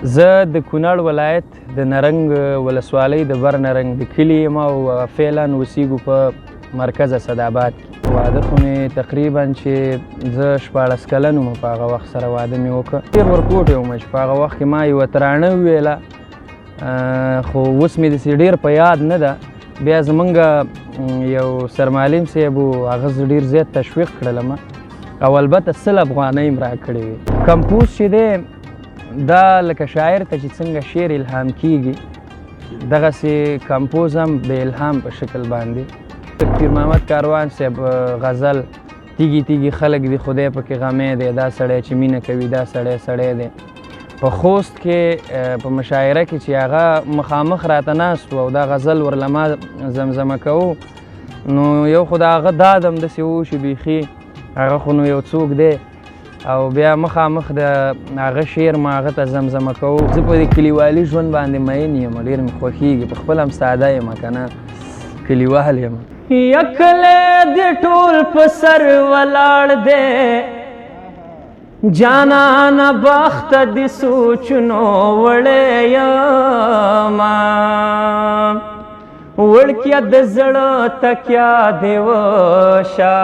زه د کونړ ولایت د نرنګ ولسوالۍ د بر نرنګ د کلي یم او فعلا اوسیږو په مرکز اسداباد کې. واده خو مې تقریبا چې زه 14 کلن وم په هغه وخت سره واده مې وکړ. ډېر ورکوټی وم چې په هغه وخت کې ما یوه ترانه وویله خو اوس مې داسې ډېر په یاد نه ده. بیا زمونږ یو سرمعلم صاحب و هغه زه ډېر زیات تشویق کړلم او البته 100 افغانۍ م راکړې وې. کمپوز چې دی دا لکه شاعر ته چې څنګه شعر الهام کیږي دغسې کمپوز هم د الهام په شکل باندې. پیر محمد کاروان صاحب غزل تیږي تیږي خلک دی خدای پکې غمی دی، دا سړی چې مینه کوي دا سړی دی. په خوست کې په مشاعره کې چې هغه مخامخ راته ناست و او دا غزل ورله ما زمزمه کوو نو یو خو د هغه دادم داسې و چې بیخي هغه خو نو یو څوک دی او بیا مخامخ د هغه شعر ما هغه ته زمزمه کوو. زه په دې کلیوالي ژوند باندې مین یم، ډېر مې خوښېږي. په خپل هم ساده یم که نه کلیوال یم. یکلی د ټول په سر ولاړ دی جانانه بخته د سوچونو وړی یمه وړکیه د زړه تکیه دې وشه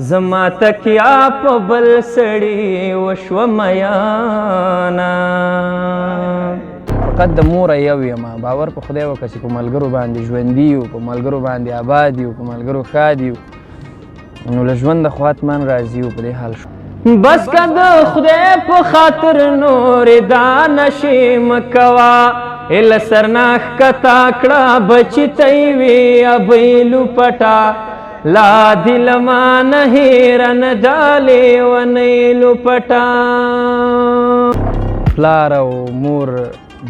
زما تکیا په بل سړي وشوه میانه. فقط د موره یو یم، باور په خدای وکړه چې په ملګرو باندې ژوندي یو، په ملګرو باندې آباد یو، په ملګرو ښاد یو نو له ژونده خو حتما راضي یو په دې حال شو. بس که د خدای په خاطر نورې دا نشې مه کوه له سرنه ښکته کړه بچي ته یې وي ابۍ لوپټه لا دل ما نه هیره نه دا لیونۍ لوپټه. پلار او مور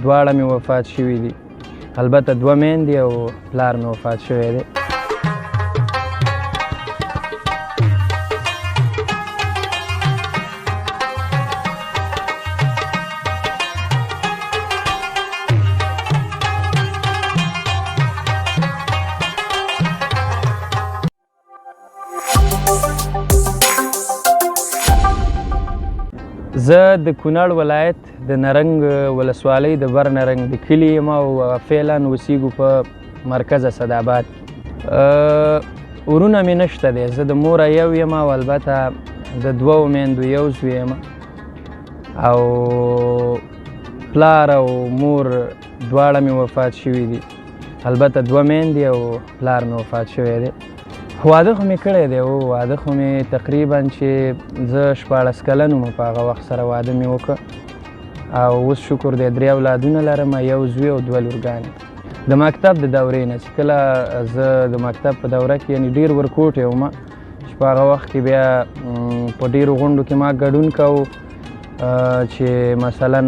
دواړه مې وفات شوي دي، البته 2 میندې او پلار مې وفات شوی دی. زه د کونړ ولایت د نرنګ ولسوالۍ د بر نرنګ د کلي یم او فعلا اوسیږو په مرکز اسداباد کې. ورونه مې نشته دی، زه د موره یو یم او البته د 2 میندو یو زوی یم او پلار او مور دواړه مې وفات شوي دي، البته 2 میندې او پلار مې وفات شوی دی. واده خو مې کړی دی او واده خو مې تقریبا چې زه 14 کلن وم په هغه وخت سره واده مې وکړ او اوس شکر دی 3 اولادونه لرم، یو زوی او 2 لورګانې. د مکتب د دورې نه چې کله زه د مکتب په دوره کې یعنې ډېر ورکوټی وم چې په هغه وخت کې بیا په ډېرو غونډو کې ما ګډون کوو چې مثلا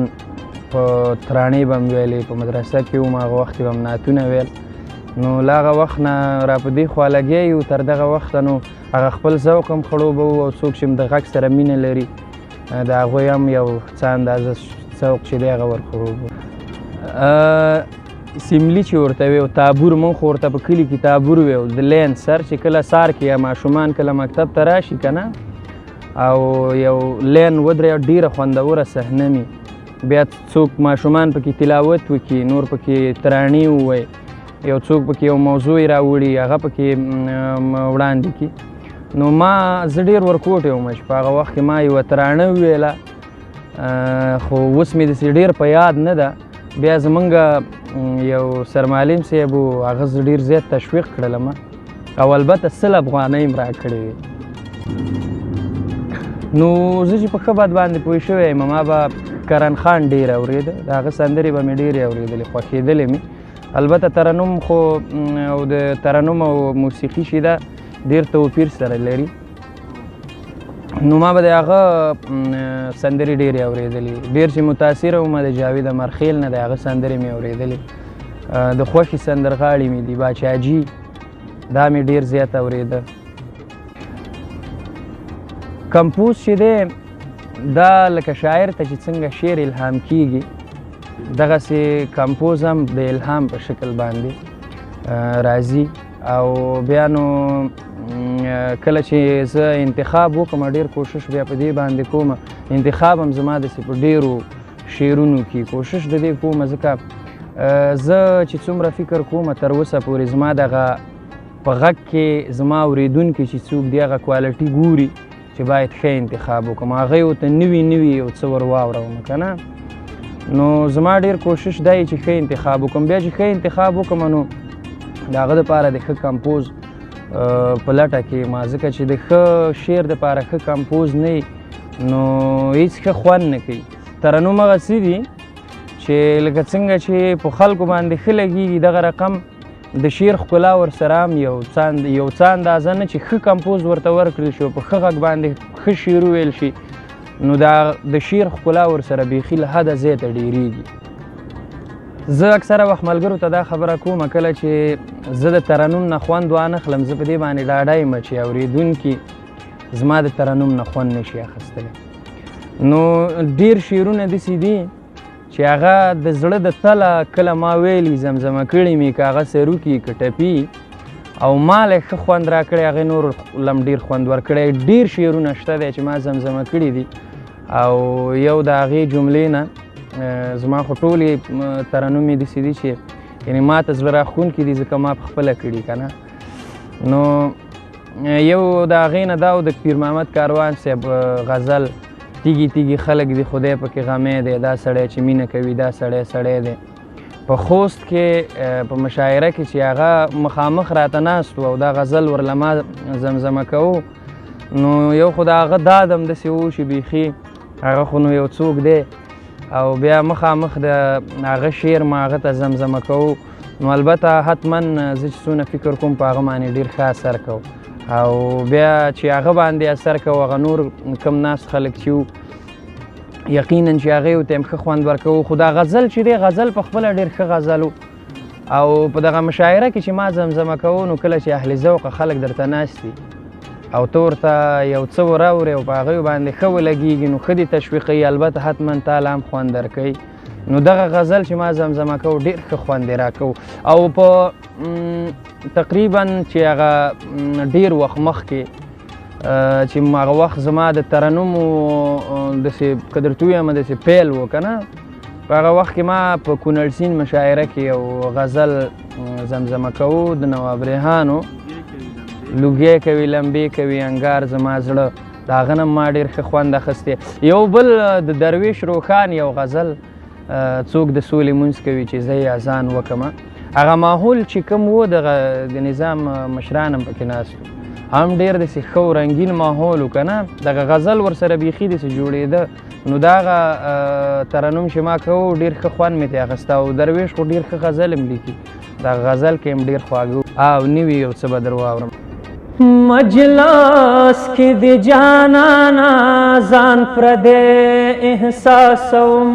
په ترانې به م ویلې، په مدرسه کې وم هغه وخت کې به م نعتونه ویل نو له هغه وخت نه را په دې خوا لګیا یو تر دغه وخته نو هغه خپل ذوق هم خړوبوو او څوک چې د غږ سره مینه لري د هغوی هم یو څه اندازه ذوق چې دی هغه ورخړوبو. سیملي چې ورته وی او تابور مونږ خو ورته په کلي کې تابور وی او د لین سر چې کله سار کې یا ماشومان کله مکتب ته راشي که نه او یو لین ودرې ډېره خوندوره صحنه مي بیا څوک ماشومان پکې تلاوت وکړي، نور پکې ترانې ووایي، یو څوک پکې یو موضوع یې راوړي هغه پکې وړاندې کړي. نو ما زه ډېر ورکوټی وم چې په هغه وخت کې ما یوه ترانه وویله خو اوس مې داسې ډېر په یاد نه ده. بیا زمونږ یو سرمعلم صاحب و هغه زه ډېر زیات تشویق کړلم او البته 100 افغانۍ م راکړې وې. نو زه چې په ښه بد باندې پوه شوی یم ما به کرن خان ډېر اورېده، د هغه سندرې به مې ډېرې اورېدلې، خوښېدلې مې. البته ترنم خو او د ترنم او موسیقي چې ده ډېر توپیر سره لري نو ما به د هغه سندرې ډېرې اورېدلې. ډېر چې متاثره وم د جاوید امرخیل نه د هغه سندرې مې اورېدلې. د خوښې سندرغاړي مې دي باچاجي دا مې ډېر زیات اورېده. کمپوز چې دی دا لکه شاعر ته چې څنګه شعر الهام کیږي دغسې کمپوز هم د الهام په شکل باندې راځي او بیا نو کله چې زه انتخاب وکړم ډېر کوشش بیا په دې باندې کوم انتخاب هم زما داسې په ډېرو شعرونو کې کوشش د دې کوم ځکه زه چې څومره فکر کوم تر اوسه پورې زما دغه په غږ کې زما اورېدونکي چې څوک دی هغه کوالټي ګوري چې باید ښه انتخاب وکړم هغه ورته نوي نوي یو څه ور واورم که نه نو زما ډېر کوشش دی چې ښه انتخاب وکړم بیا چې ښه انتخاب وکړم نو د هغه دپاره د ښه کمپوز په لټه کې ما ځکه چې د ښه شعر دپاره ښه کمپوز نه نو هېڅ ښه خوند نه کوي ترنم هغسې دي چې لکه څنګه چې په خلکو باندې ښه لګېږي دغه رقم د شعر ښکلا ورسره هم یو څه اندازه نه چې ښه کمپوز ورته ورکړل شي په ښه غږ باندې ښه شعر وویل شي نو د شعر ښکلا ورسره بیخي له حده زیاته ډېرېږي زه اکثره وخت ملګرو ته دا خبره کوم کله چې زه د ترنم نه خوند وانخلم زه په دې باندې ډاډه یم چې اورېدونکي زما د ترنم نه خوند نه شي اخیستلی نو ډېر شعرونه داسې دي چې هغه د زړه د تله کله ما ویلي زمزمه کړي مې که هغه سروکي که ټپي او ما له ښه خوند راکړی هغې نور لم ډېر خوند ورکړی ډېر شعرونه شته دی چې ما زمزمه کړي دي او یو د هغې جملې نه زما خو ټولې ترنم یې داسې دي چې یعنې ما ته زړه راښکونکي دي ځکه ما پخپله کړي که نه نو یو د هغې نه دا و د پیر محمد کاروان صاحب غزل تیږي تیږي خلک دی خدای پکې غمی دی دا سړی چې مینه کوي دا سړی دی په خوست کې په مشاعره کې چې هغه مخامخ راته ناست و او دا غزل ورله ما زمزمه کوو نو یو خو د هغه دادم داسې و چې بیخي هغه خو نو یو څوک دی او بیا مخامخ د هغه شعر ما هغه ته زمزمه کوو نو البته حتما زه چې څونه فکر کوم په هغه باندې ډېر ښه اثر کوو او بیا چې هغه باندې اثر کوو هغه نور کم ناست خلک چې وو یقینا چې هغې ورته هم ښه خوند ورکوو خو دا غزل چې دی غزل په خپله ډېر ښه غزل و او په دغه مشاعره کې چې ما زمزمه کوو نو کله چې اهل ذوقه خلک درته ناست دي او ته ورته یو څه وراورې او په هغوی باندې ښه ولګېږي نو ښه دې تشویقوي البته حتما تاله هم خوند درکوي نو دغه غزل چې ما زمزمه کوو ډېر ښه خوند یې راکوو او په تقریبا چې هغه ډېر وخت مخکې چې هغه وخت زما د ترنمو داسې که درته ووایم داسې پیل و که نه په هغه وخت کې ما په کونړ سیند مشاعره کې یو غزل زمزمه کوو د نواب ریحانو لوګی کوي لمبې کوي انګار زما زړه د هغه نه ما ډېر ښه خوند اخیستی یو بل د درویش روښان یو غزل څوک د سولې مونځ کوي چې زه یې اذان وکړمه هغه ماحول چې کوم و د نظام مشران هم پکې ناست هم ډېر داسې ښه و رنګین ماحول و که نه دغه غزل ورسره بیخي داسې جوړېده نو د هغه ترنم چې ما کوو ډېر ښه خوند مې ترې اخیسته او درویش خو ډېر ښه غزل هم لیکي دغه غزل کې هم ډېر خواږه او نوي یو څه به در واورم مجلس کې د جانانا ځان پردی احساسوم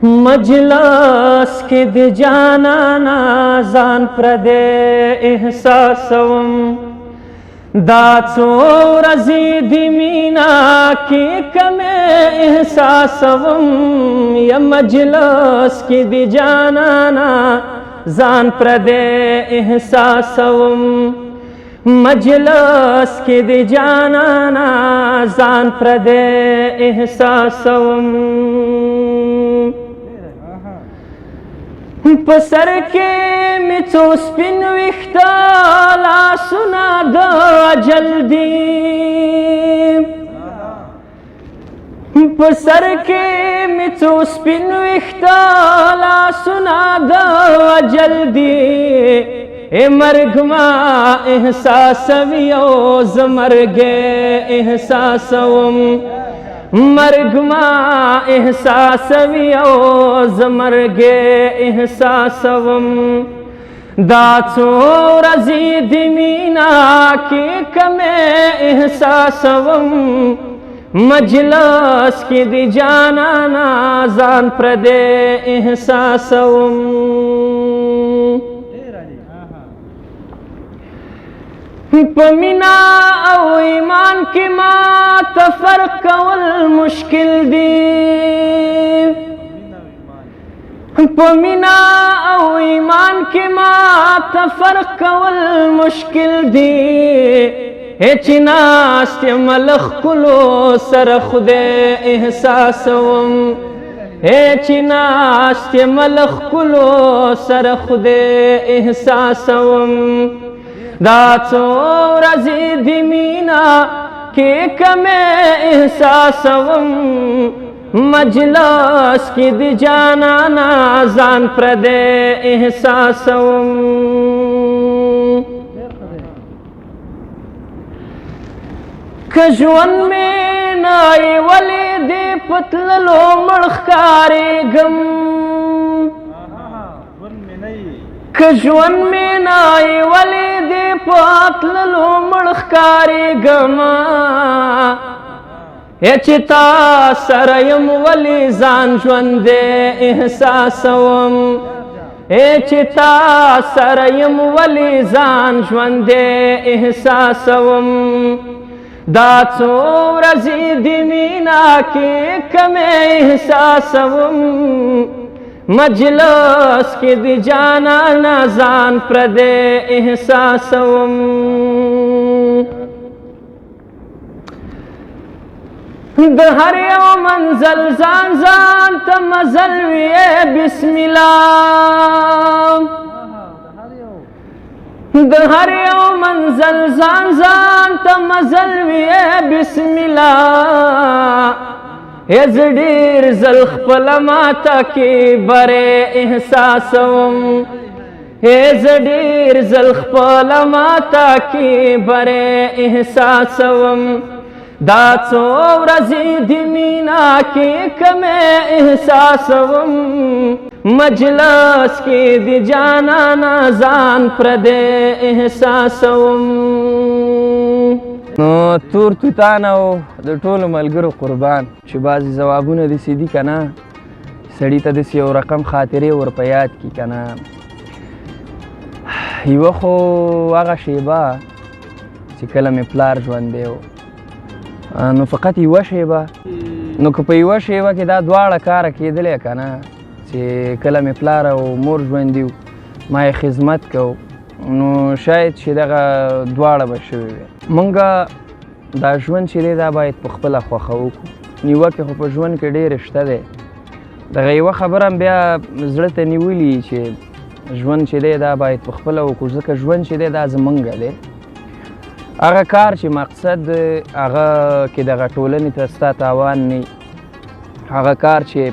مجلس کې د جانانا ځان پردی احساسوم دا څو ورځې د مینا کې کمې احساسوم یا مجلس کې د جانانا ځان پردی احساسوم مجلس کې د جانانا ځان پردی احساسوم په سر کې مې څو سپین ویښته لاسونه د اجل دي په سر کې مې څو سپین ویښته لاسونه د اجل دي مرګ ما احساسوي او زه مرګ احساسوم مرګ ما احساسوي او زه مرګ احساسوم دا څو ورځې د مینا کې کمې احساسوم مجلس کې د جانانا ځان پردی احساسوم په مینا او ایمان کې ما ته فرق کول مشکل دي په مینا او ایمان کې ما ته فرق کول مشکل دي چې ناست یم له ښکلو سره خدای احساسوم چې ناست یم له ښکلو سره خدای احساسوم دا څو ورځې د مینا کې کمې احساسوم مجلس کې د جانانا ځان پردی احساسوم که ژوند مې نایي ولې دې په تللو مړ ښکارېږم که ژوند مې نایي ولې دې په تللو مړ ښکارېږم چې تا سره یم ولې ځان ژوندی احساسوم چې تا سره یم ولې ځان ژوندی احساسوم دا څو ورځې د مینا کې کمې احساسوم مجلس کې د جانانا ځان پردی احساسوم د هر یو منزل ځان ځان ته مزل ویې بسم الله د هر یو منزل ځان ځان ته مزل ویې بسم الله زه ډېر ځل خپله ماته کې برې احساسوم زه ډېر ځل خپله ماته کې برې احساسوم دا څو ورځې د مینا کې کمې احساسوم مجلس کې د جانانا ځان پردی احساسوم نو تور توتان او د ټولو ملګرو قربان چې بعضې ځوابونه داسې دي که نه سړي ته داسې یو رقم خاطرې ور په یاد کړي که نه یوه خو هغه شیبه چې کله مې پلار ژوندی و نو فقط یوه شیبه نو که په یوه شیبه کې دا دواړه کاره کېدلی که نه چې کله مې پلار او مور ژوندي و ما یې خدمت کو نو شاید چې دغه دواړه به شوي وي مونږ دا ژوند چې دی دا باید په خپله خوښه وکړو نیوکې خو په ژوند کې ډېرې شته دی دغه یوه خبره هم بیا زړه ته نیولي چې ژوند چې دی دا باید په خپله وکړو ځکه ژوند چې دی دا زمونږ دی هغه کار چې مقصد هغه کې دغه ټولنې ته ستا تاوان نه هغه کار چې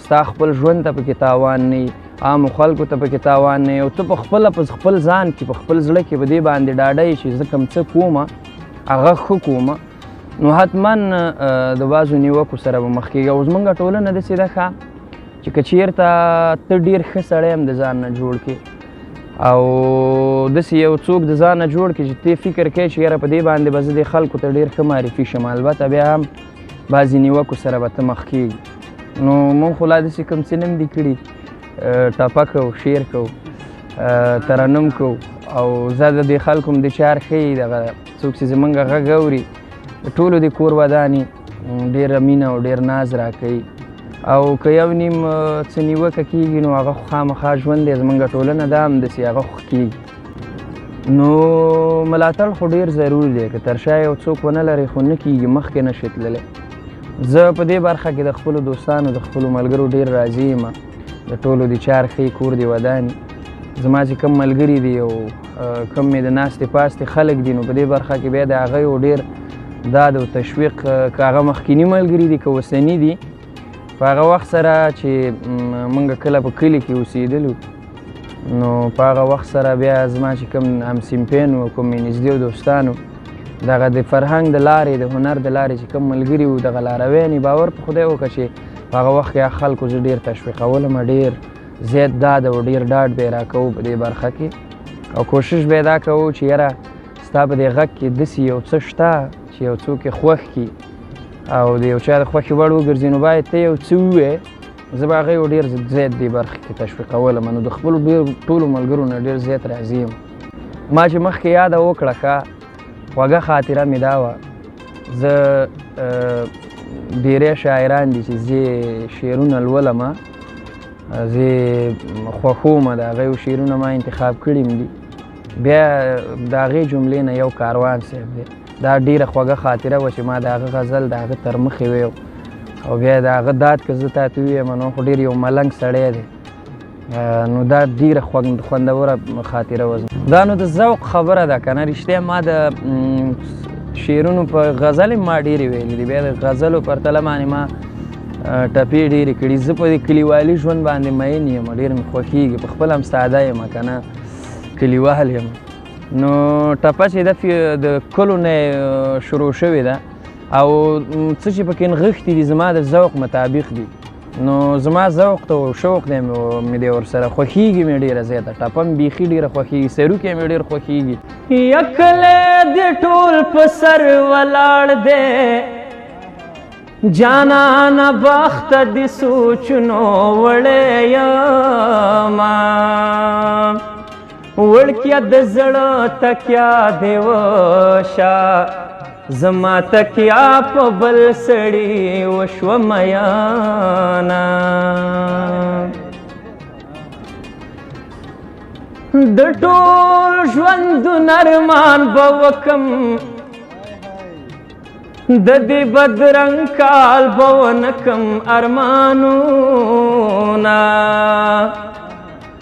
ستا خپل ژوند ته پکې تاوان نه عامو خلکو ته پکې تاوان نه او ته په خپله په خپل ځان کې په خپل زړه کې په دې باندې ډاډه یې چې زه کوم څه کومه هغه ښه کومه نو حتما د بعضو نیوکو سره به مخ کېږي او زموږ ټولنه داسې ده ښه چې که چېرته ته ډېر ښه سړی هم د ځان نه جوړ کړې او داسې یو څوک د ځان نه جوړ کړي چې ته فکر کوې چې یاره په دې باندې به زه دې خلکو ته ډېر ښه معرفي شم البته بیا هم بعضې نیوکو سره به ته مخ کېږي نو مونږ خو لا داسې کوم څه نه هم دي کړي ټپه کوو شعر کوو ترنم کوو او زه د دې خلکو هم د چار ښیي دغه څوک چې زمونږ غږ اوري د ټولو د کور ودانې ډېره مینه او ډېر ناز راکوي او که یو نیم څه نیوکه کېږي نو هغه خو خامخا ژوند دی زمونږ ټولنه دا هم داسې هغه خو کېږي نو ملاتړ خو ډېر ضروري دی که تر شا یو څوک ونه لرې خو نه کېږي مخکې نه شي تللی زه په دې برخه کې د خپلو دوستانو د خپلو ملګرو ډېر راضي یم د ټولو د چار ښې کور دی ودانې زما چې کوم ملګري دي او کوم مې د ناستې پاستې خلک دي نو په دې برخه کې بیا د هغوی یو ډېر داد او تشویق که هغه مخکیني ملګري دي که اوسني دي په هغه وخت سره چې موږ کله په کلي کې اوسېدلو نو په هغه وخت سره بیا زما چې کوم همسیمپین و کوم مې نږدې دوستان و دغه د فرهنګ د لارې د هنر د لارې چې کوم ملګري وو دغه لارویان یې باور په خدای وکړه چې په هغه وخت کې خلکو زه ډېر تشویقولم ډېر زیات داد او ډېر ډاډ به یې راکوو په دې برخه کې او کوشش به یې دا کوو چې یاره ستا په دې غږ کې داسې یو څه شته چې یو څوک یې خوښ کړي او د یو چا د خوښې وړ وګرځي نو باید ته یو څه ووایې زه به هغه یو ډېر زیات دې برخه کې تشویقولم نو د خپلو ټولو ملګرو نه ډېر زیات راضي یم ما چې مخکې یاده وکړه ښه خوږه خاطره مې دا وه زه ډېری شاعران دي چې زه شعرونه لولم زه خوښوم د هغه یو شعرونه ما انتخاب کړي دي بیا د هغې جملې نه یو کاروان صاحب دی دا ډېره خوږه خاطره وه چې ما د هغه غزل د هغه تر مخې ویو او بیا د هغه داد که زه تاته ووایم نو خو ډېر یو ملنګ سړی دی نو دا ډېره خوندوره خاطره وه. دا نو د ذوق خبره ده که نه رښتیا ما د شعرونو په غزل ما ډېرې ویلې دي بیا د غزلو پرتله باندې ما ټپې ډېرې کړي. زه په دې کلیوالي ژوند باندې مین یم ډېر مې خوښېږي په خپله هم ساده یم که نه کلیوال یم نو ټپه چې ده د کلو نه شروع شوې ده او څه چې پکې نغښتي دي زما د ذوق مطابق دي نو زما ذوق ته شوق دی مې دی ورسره خوښېږي مې ډېره زیاته ټپه مې بیخي ډېره خوښېږي سروکی مې ډېر خوښېږي. یکلی د ټول په سر ولاړ دی جانانه بخته د سوچونو وړی یمه وړکیه د زړه تکیا دی وشه زما تکیا په بل سړي وشوه میانه د ټول ژوندون ارمان به وکم د دې بدرنګ کال به ونکم ارمانونه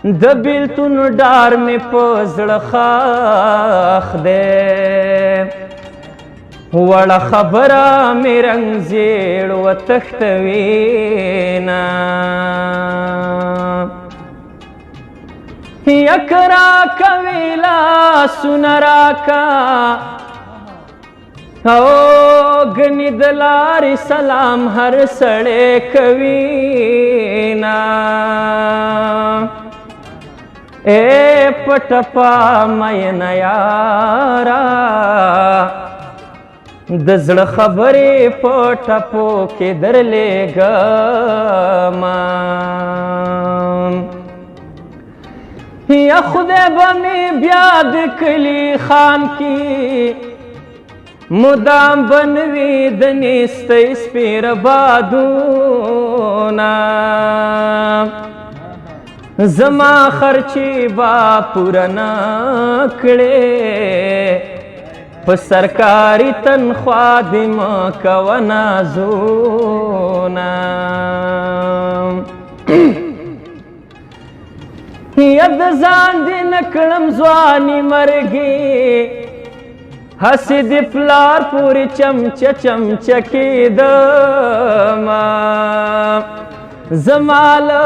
د بیلتون ډار مې په زړه خاخ دی وړه خبره مې رنګ زیړ وتښتوینه یک راکه وی لاسونه راکه او ګنې د لارې سلام هر سړی کوینه ای پټپا مینه یاره د زړه خبرې په ټپو کې درلېږمه یا خدای به مې بیا د کلي خان کې مدام بنوي د نیستۍ سپېره بادونه زما خرچې به پوره نه کړې په سرکاري تنخوا دې مه کوه نازونه ید ځان دې نه کړم ځواني مرګې هسې د پلار پورې چمچه چمچه کېدمه زما له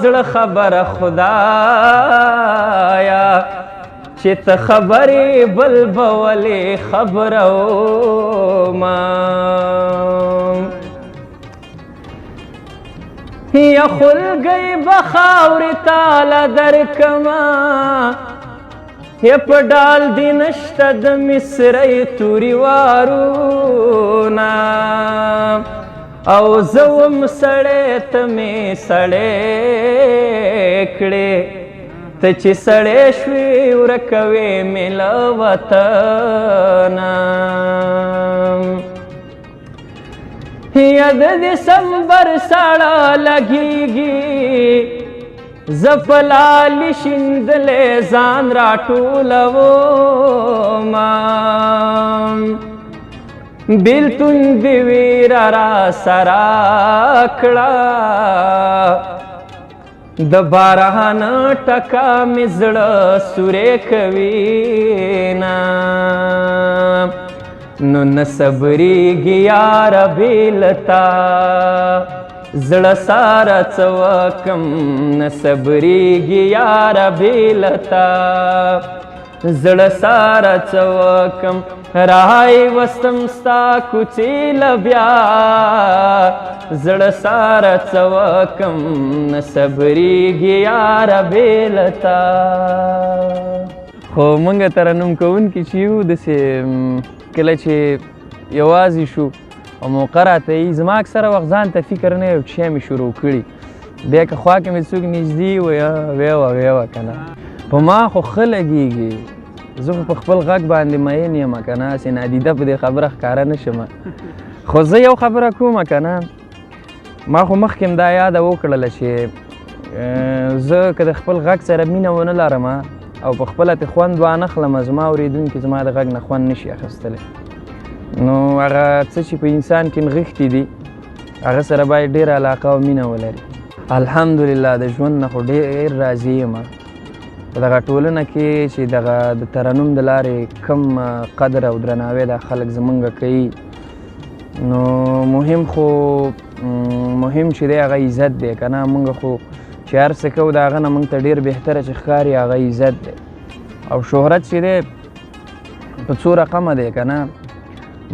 زړه خبره خدایه چې ته خبرې بل به ولې خبرومه یا خلګۍ به خاورې تاله درکمه یا په ډال دې نشته د مصرۍ تورې وارونه او زه وم سړی ته مې سړی کړې ته چې سړی شوې ورکوې مې له وطنه یا د دسمبر ساړه لګېږي زه په لالي شیندلی ځان راټولومه بیلتون دې ویره راسره کړه د باران ټکه مې زړه سورې کوینه نو نه صبرېږي یاره بېلتا زړه ساره څه وکم نه صبرېږي یاره بېلتا زړه ساره څه وکم رای وستم ستا کوڅې له بیا زړه ساره څه وکم نه صبرېږي یاره بېلتا. خو موږ ترنم کوونکي چې یو داسې کله چې یوازې شو او موقع راته یي زما اکثره وخت ځان ته فکر نه یو شی مې شروع کړي بیا که خوا کې مې څوک نږدې ویه وه که نه په ما خو ښه لګېږي زه خو په خپل غږ باندې مین یم که نه هسې نادیده په دې خبره ښکاره نه شم خو زه یو خبره کوم که نه ما خو مخکې دا یاده وکړله چې زه که د خپل غږ سره مینه ونه لرم او په خپله ترې خوند وانخلم زما اورېدونکي زما د غږ نه خوند نشي اخیستلی نو هغه څه چې په انسان کې نغښتي دي هغه سره باید ډېره علاقه او مینه ولري. الحمدلله د ژوند نه خو ډېر راضي یم په دغه ټولنه کې چې دغه د ترنم د لارې کم قدر او درناوی دا خلک زمونږ کوي. نو مهم چې دی هغه عزت دی که نه. مونږ خو چې هر څه کوو د هغه نه مونږ ته ډېر بهتره چې ښکاري هغه عزت دی. او شهرت چې دی په څو رقمه دی که نه.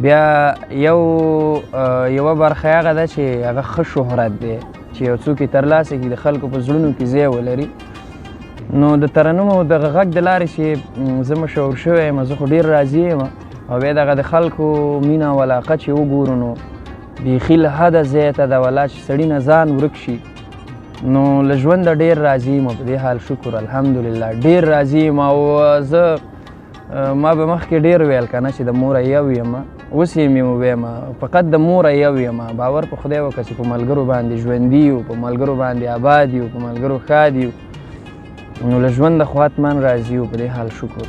بیا یوه برخه هغه ده چې هغه ښه شهرت دی چې یو څوک یې ترلاسه کړي د خلکو په زړونو کې ځای ولري. نو د ترنم او دغه غږ د لارې چې زه مشهور شوی یم زه خو ډېر راضي یم. او بیا دغه د خلکو مینه او علاقه چې وګورو نو بیخي له حده زیاته ده والله چې سړي نه ځان ورک شي. نو له ژونده ډېر راضي یم په دې حال شکر الحمدلله ډېر راضي یم. او زه ما به مخکې ډېر ویل که نه چې د موره یو یم اوس یې مې وویم فقط د موره یو یم. باور په خدای وکړه چې په ملګرو باندې ژوندي یو په ملګرو باندې آباد یو په ملګرو ښاد یو. نو له ژونده خو حتما راضي یو په دې حال شکر.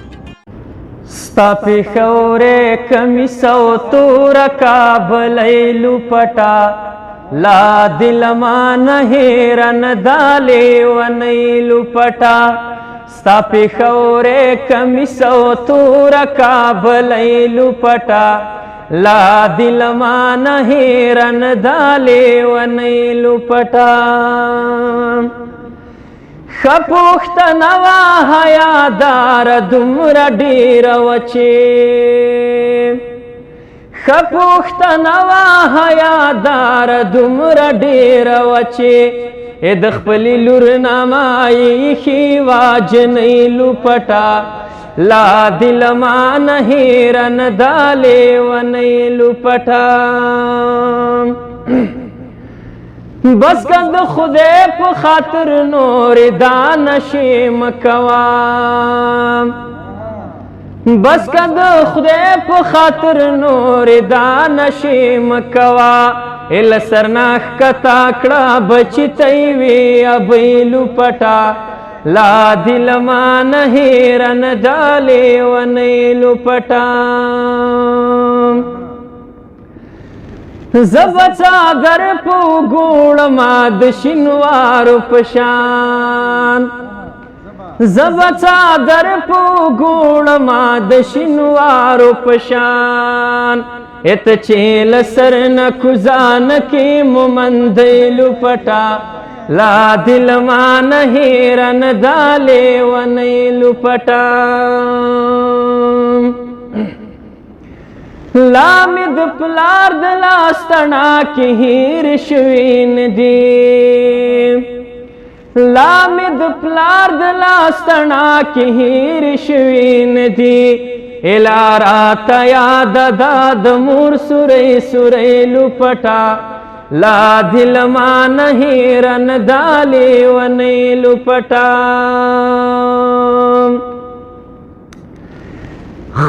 ستا پېښورې کمیس او توره کابلی لوپټه لا دل ما نه هېره نه دا لیونۍ لوپټه. ستا پېښورې کمیس او توره کابلی لوپټه لا دل ما نه هېره نه دا لیونۍ لوپټه. ښه پوښتنه وه حیاداره دومره ډېره وه چې ښه پوښتنه وه حیاداره دومره ډېره وه چې د خپلې لور نامه یې ایښې وه جنۍ لوپټه لا دل ما نه هېره نه دا لیونۍ لوپټه. بس که د خدای په خاطر نورې دا نشې مه کوه. بس که د خدای په خاطر نورې دا نشې مه کوه. له سر نه ښکته کړه بچي ته یې وې ابۍ لوپټه لا دل ما نه هېره نه دا لیونۍ لوپټه. زه به څادر په وګوړمه د شینوارو په شان زه به څادر په وګوړمه د شینوارو په شان. ته چې له سر نه کوزه نه کې مومندۍ لوپټه لا دل ما نه هېره نه دا لیونۍ لوپټه. لا مې د پلار د لاس تڼاکې هېر شوي نه دي لا مې د پلار د لاس تڼاکې هېر شوي نه دي. الا راته یاده ده د مور سورۍ سورۍ لوپټه لا دل ما نه هېره نه دا لیونۍ لوپټه.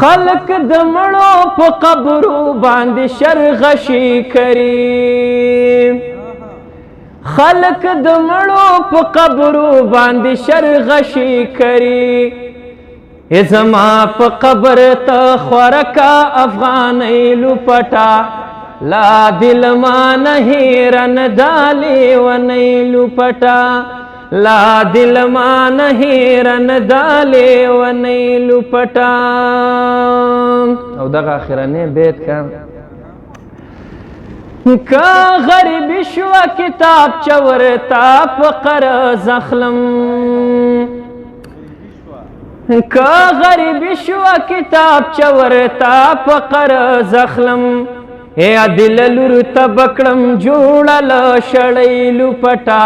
خلق د مړو په قبرو باندې شرغشي کوي خلق د مړو په قبرو باندې شرغشي کوي. زما په قبر ته خورکا افغانۍ لوپټه لا دل ما نه هېره نه دا لیونۍ لوپټه لا دل ما نه هېره نه دا لیونۍ لوپټه. او دغه اخرنی بیت که غریبي شوه کتابچه ورته په قرض اخلم که غریبي شوه کتابچه ورته په قرض اخلم. عادل لور ته به کړم جوړه له شړۍ لوپټه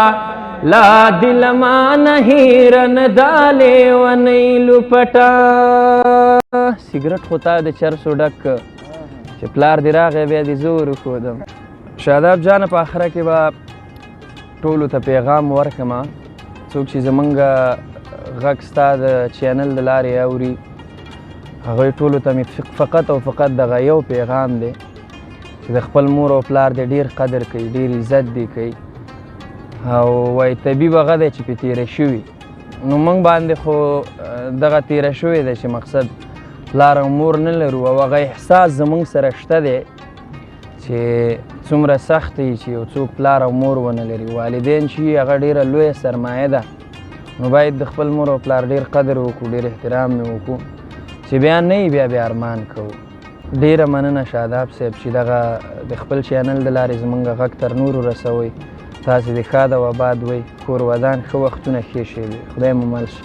لا دل ما نه هېره نه دا لیونۍ لوپټه. سګرټ خو تا د چرسو ډک چې پلار دې راغی بیا دې زه ورښودم. شاداب جانه په آخره کې به ټولو ته پیغام ورکړمه څوک چې زمونږ غږ ستا د چینل د لارې اوري هغوی ټولو ته مې فقط او فقط دغه یو پیغام دی چې د خپل مور او پلار دې ډېر قدر کوي ډېر عزت دې کوي. او وایي طبیب هغه دی چې پې تېره شوي نو موږ باندې خو دغه تېره شوې ده چې مقصد پلار او مور نه لرو او هغه احساس زموږ سره شته دی چې څومره سخت وي چې یو څوک پلار او مور ونه لري. والدین چې هغه ډېره لویه سرمایه ده، نو باید د خپل مور او پلار ډېر قدر وکړو، ډېر احترام مې وکړو چې بیا نه وي بیا ارمان کوو. ډېره مننه شاداب صاحب چې دغه د خپل چینل د لارې زموږ غږ تر نورو رسوئ. تاسې د ښاد او آباد وئ، کور ودان ښه وختونه ښې شوي. خدای مو مل شه.